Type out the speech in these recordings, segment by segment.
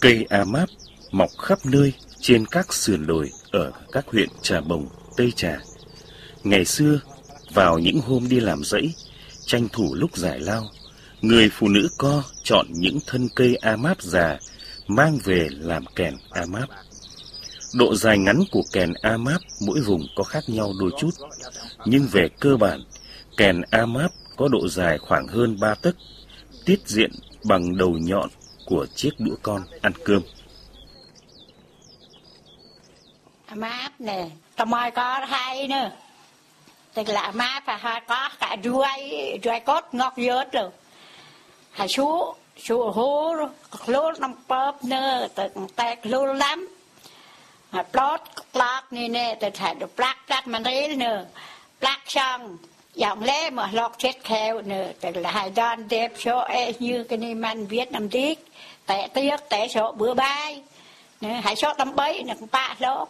Cây a máp mọc khắp nơi trên các sườn đồi ở các huyện Trà Bồng, Tây Trà. Ngày xưa, vào những hôm đi làm rẫy, tranh thủ lúc giải lao, người phụ nữ Co chọn những thân cây a máp già mang về làm kèn a máp. Độ dài ngắn của kèn a máp mỗi vùng có khác nhau đôi chút, nhưng về cơ bản, kèn a máp có độ dài khoảng hơn 3 tấc, tiết diện bằng đầu nhọn của chiếc đũa con ăn cơm. Máp nè, tao mới có hai nữa. Tức là máp phải có cả ruồi cốt ngọt dớt rồi. Hãy sú hú rồi, lúa nằm bóp nữa, tự tẹt lúa lắm. Hãy plot này nè, tự hãy được plak mà rít nữa. Plak xong, dòng lê mà lọc chết kheo nữa. Tức là hãy đòn đẹp số như cái này mình viết nằm tiếc. Tẻ tiếc, tẻ số bữa bay. Hãy số tầm bấy, nó cũng bạ lốt.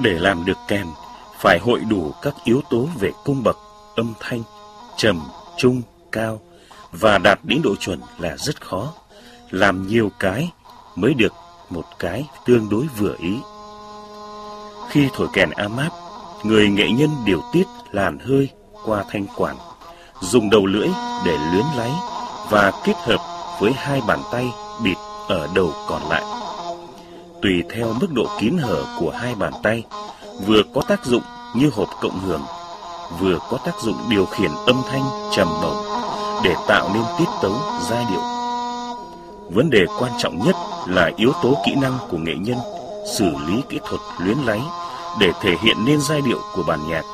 Để làm được kèn, phải hội đủ các yếu tố về cung bậc, âm thanh, trầm, trung, cao và đạt đến độ chuẩn là rất khó. Làm nhiều cái mới được một cái tương đối vừa ý. Khi thổi kèn a máp, người nghệ nhân điều tiết làn hơi qua thanh quản, dùng đầu lưỡi để luyến láy và kết hợp với hai bàn tay bịt ở đầu còn lại. Tùy theo mức độ kín hở của hai bàn tay, vừa có tác dụng như hộp cộng hưởng, vừa có tác dụng điều khiển âm thanh trầm bổng để tạo nên tiết tấu giai điệu. Vấn đề quan trọng nhất là yếu tố kỹ năng của nghệ nhân xử lý kỹ thuật luyến láy để thể hiện nên giai điệu của bản nhạc.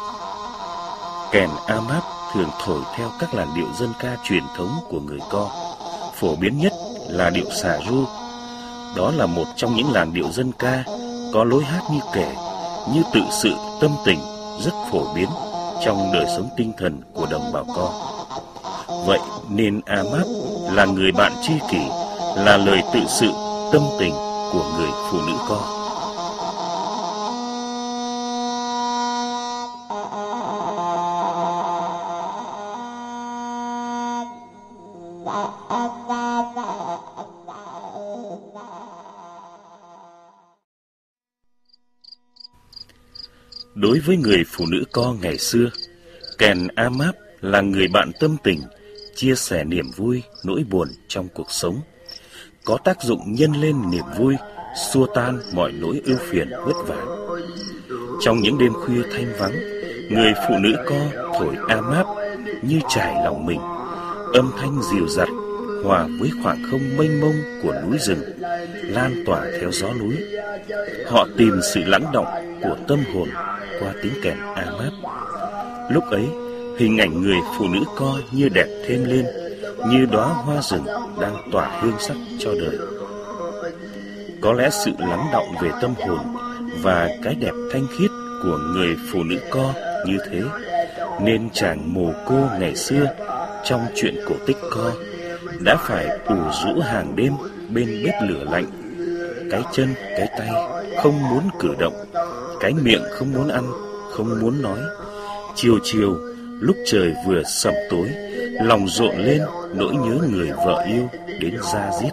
Kèn a máp thường thổi theo các làn điệu dân ca truyền thống của người Co. Phổ biến nhất là điệu xà ru. Đó là một trong những làn điệu dân ca có lối hát như kể, như tự sự tâm tình rất phổ biến trong đời sống tinh thần của đồng bào Co. Vậy nên a máp là người bạn tri kỷ, là lời tự sự tâm tình của người phụ nữ Co. Đối với người phụ nữ Co ngày xưa, kèn a máp là người bạn tâm tình, chia sẻ niềm vui, nỗi buồn trong cuộc sống, có tác dụng nhân lên niềm vui, xua tan mọi nỗi ưu phiền vất vả. Trong những đêm khuya thanh vắng, người phụ nữ Co thổi a máp như trải lòng mình, âm thanh dịu dặt hòa với khoảng không mênh mông của núi rừng, lan tỏa theo gió núi. Họ tìm sự lắng động của tâm hồn qua tiếng kèn a máp. Lúc ấy, hình ảnh người phụ nữ Co như đẹp thêm lên, như đóa hoa rừng đang tỏa hương sắc cho đời. Có lẽ sự lắng động về tâm hồn và cái đẹp thanh khiết của người phụ nữ Co như thế, nên chàng mồ cô ngày xưa trong chuyện cổ tích Co đã phải ủ rũ hàng đêm bên bếp lửa lạnh. Cái chân, cái tay không muốn cử động, cái miệng không muốn ăn, không muốn nói. Chiều chiều, lúc trời vừa sẩm tối, lòng rộn lên nỗi nhớ người vợ yêu đến da diết.